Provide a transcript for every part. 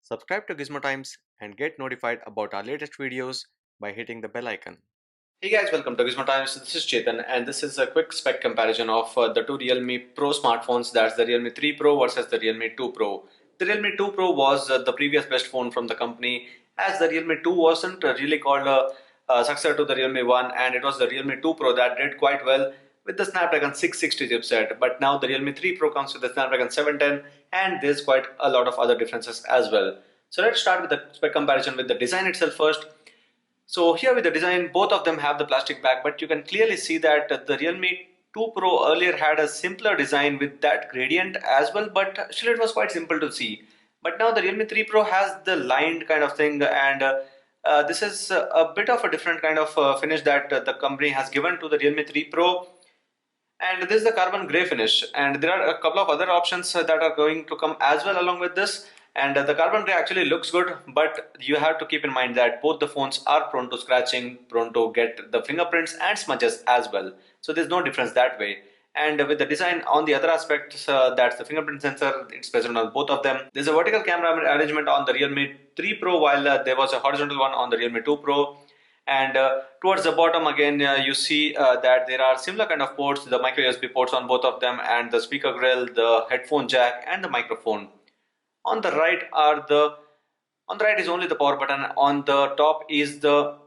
Subscribe to Gizmo Times and get notified about our latest videos by hitting the bell icon. Hey guys, welcome to Gizmo Times. This is Chetan and this is a quick spec comparison of the two Realme Pro smartphones. That's the Realme 3 Pro versus the Realme 2 Pro. The Realme 2 Pro was the previous best phone from the company, as the Realme 2 wasn't really called a successor to the Realme 1, and it was the Realme 2 Pro that did quite well with the Snapdragon 660 chipset. But now the Realme 3 Pro comes with the Snapdragon 710, and there's quite a lot of other differences as well. So let's start with the spec comparison with the design itself first. So here with the design, both of them have the plastic back, but you can clearly see that the Realme 2 Pro earlier had a simpler design with that gradient as well, but still it was quite simple to see. But now the Realme 3 Pro has the lined kind of thing, and this is a bit of a different kind of finish that the company has given to the Realme 3 Pro. And this is the carbon gray finish, and there are a couple of other options that are going to come as well along with this. And the carbon gray actually looks good, but you have to keep in mind that both the phones are prone to scratching, prone to get the fingerprints and smudges as well, so there's no difference that way. And with the design on the other aspects, that's the fingerprint sensor, it's present on both of them. There's a vertical camera arrangement on the Realme 3 Pro, while there was a horizontal one on the Realme 2 Pro. And towards the bottom again, you see that there are similar kind of ports, the micro USB ports on both of them, and the speaker grill, the headphone jack, and the microphone. On the right is only the power button. On the top is the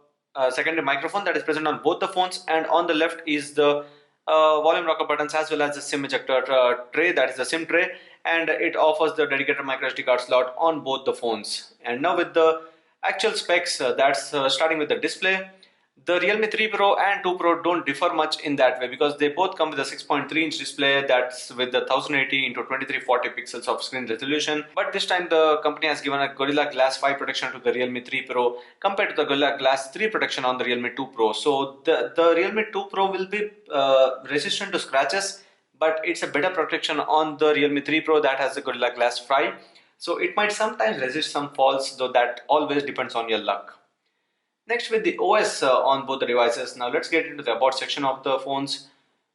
secondary microphone that is present on both the phones, and on the left is the volume rocker buttons as well as the SIM ejector tray, that is the SIM tray, and it offers the dedicated micro SD card slot on both the phones. And now with the actual specs, that's starting with the display. The Realme 3 Pro and 2 Pro don't differ much in that way, because they both come with a 6.3-inch display that's with the 1080 into 2340 pixels of screen resolution. But this time the company has given a Gorilla Glass 5 protection to the Realme 3 Pro compared to the Gorilla Glass 3 protection on the Realme 2 Pro. So the Realme 2 Pro will be resistant to scratches, but it's a better protection on the Realme 3 Pro that has the Gorilla Glass 5. So it might sometimes resist some falls, though that always depends on your luck. Next, with the OS on both the devices, now let's get into the about section of the phones.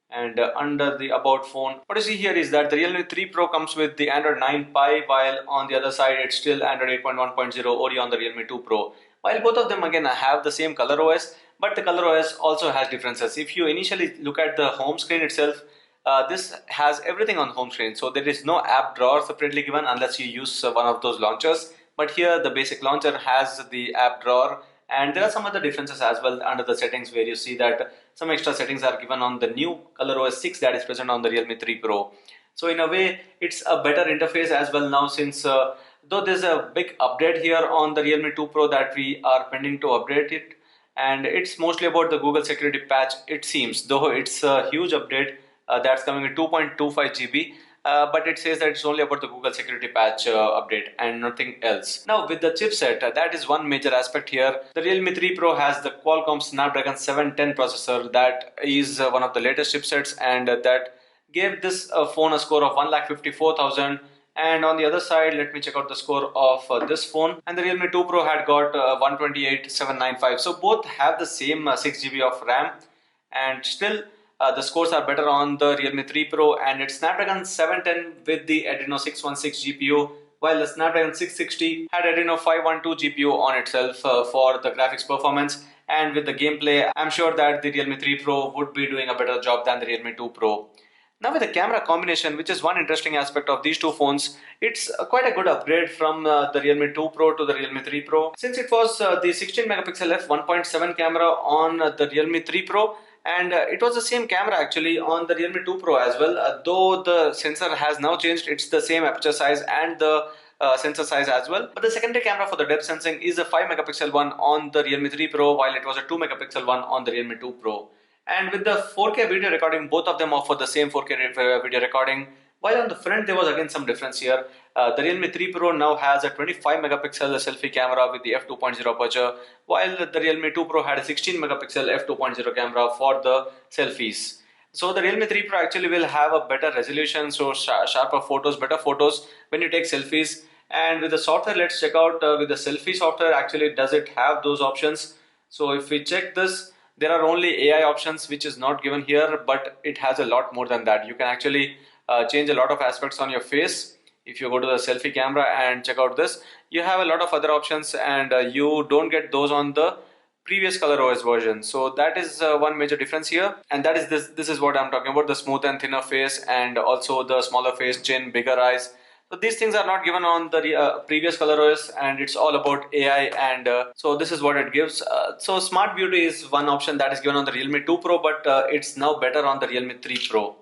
And under the about phone, what you see here is that the Realme 3 Pro comes with the Android 9 Pie, while on the other side it's still Android 8.1.0 Oreo on the Realme 2 Pro. While both of them again have the same color OS, but the color OS also has differences. If you initially look at the home screen itself, this has everything on home screen, so there is no app drawer separately given unless you use one of those launchers. But here the basic launcher has the app drawer, and there are some other differences as well under the settings, where you see that some extra settings are given on the new ColorOS 6 that is present on the Realme 3 Pro. So in a way, it's a better interface as well now, since though there's a big update here on the Realme 2 Pro that we are pending to update it, and it's mostly about the Google security patch, it seems, though it's a huge update that's coming with 2.25 GB. But it says that it's only about the Google security patch update and nothing else. Now with the chipset, that is one major aspect here. The Realme 3 Pro has the Qualcomm Snapdragon 710 processor that is one of the latest chipsets, and that gave this phone a score of 1,54,000. And on the other side, let me check out the score of this phone. And the Realme 2 Pro had got 128,795. So both have the same 6 GB of RAM, and still the scores are better on the Realme 3 Pro, and it's Snapdragon 710 with the Adreno 616 GPU, while the Snapdragon 660 had Adreno 512 GPU on itself for the graphics performance. And with the gameplay, I'm sure that the Realme 3 Pro would be doing a better job than the Realme 2 Pro. Now with the camera combination, which is one interesting aspect of these two phones, it's quite a good upgrade from the Realme 2 Pro to the Realme 3 Pro. Since it was the 16 megapixel f1.7 camera on the Realme 3 Pro, and it was the same camera actually on the Realme 2 Pro as well, though the sensor has now changed. It's the same aperture size and the sensor size as well, but the secondary camera for the depth sensing is a 5 megapixel one on the Realme 3 Pro, while it was a 2 megapixel one on the Realme 2 Pro. And with the 4K video recording, both of them offer the same 4K video recording. While on the front there was again some difference here. The Realme 3 Pro now has a 25 megapixel selfie camera with the f2.0 aperture, while the Realme 2 Pro had a 16 megapixel f2.0 camera for the selfies. So the Realme 3 Pro actually will have a better resolution, so sharper photos, better photos when you take selfies. And with the software, let's check out with the selfie software, actually does it have those options? So if we check this, there are only AI options, which is not given here, but it has a lot more than that. You can actually change a lot of aspects on your face. If you go to the selfie camera and check out this, you have a lot of other options, and you don't get those on the previous ColorOS version. So that is one major difference here, and that is this is what I'm talking about, the smooth and thinner face, and also the smaller face, chin, bigger eyes. So these things are not given on the previous ColorOS, and it's all about AI, and so this is what it gives. So Smart Beauty is one option that is given on the Realme 2 Pro, but it's now better on the Realme 3 Pro.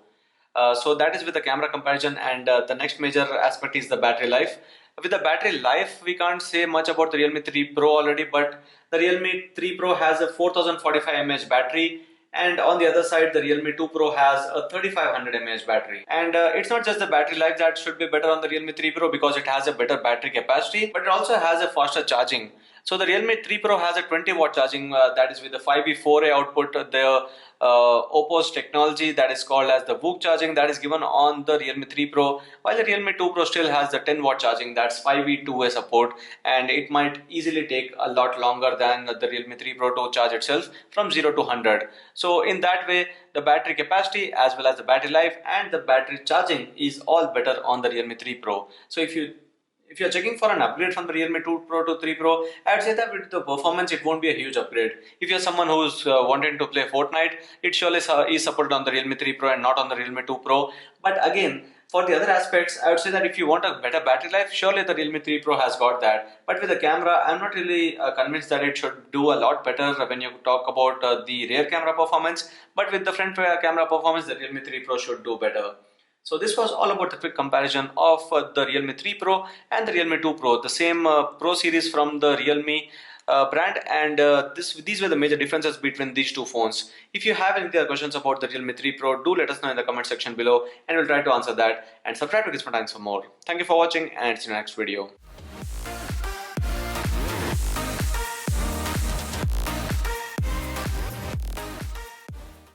So that is with the camera comparison, and the next major aspect is the battery life. With the battery life, we can't say much about the Realme 3 Pro already, but the Realme 3 Pro has a 4045 mAh battery, and on the other side, the Realme 2 Pro has a 3500 mAh battery. And it's not just the battery life that should be better on the Realme 3 Pro because it has a better battery capacity, but it also has a faster charging. So the Realme 3 Pro has a 20-watt charging, that is with the 5V4A output. The Oppo's technology that is called as the VOOC charging, that is given on the Realme 3 Pro, while the Realme 2 Pro still has the 10-watt charging, that's 5V2A support, and it might easily take a lot longer than the Realme 3 Pro to charge itself from 0 to 100. So in that way, the battery capacity as well as the battery life and the battery charging is all better on the Realme 3 Pro. So if you're checking for an upgrade from the Realme 2 Pro to 3 Pro, I'd say that with the performance, it won't be a huge upgrade. If you're someone who's wanting to play Fortnite, it surely is supported on the Realme 3 Pro and not on the Realme 2 Pro. But again, for the other aspects, I would say that if you want a better battery life, surely the Realme 3 Pro has got that. But with the camera, I'm not really convinced that it should do a lot better when you talk about the rear camera performance. But with the front camera performance, the Realme 3 Pro should do better. So this was all about the quick comparison of the Realme 3 Pro and the Realme 2 Pro, the same Pro series from the Realme brand, and these were the major differences between these two phones. If you have any other questions about the Realme 3 Pro, do let us know in the comment section below, and we'll try to answer that. And subscribe to Gizmo for more. Thank you for watching, and see you in the next video.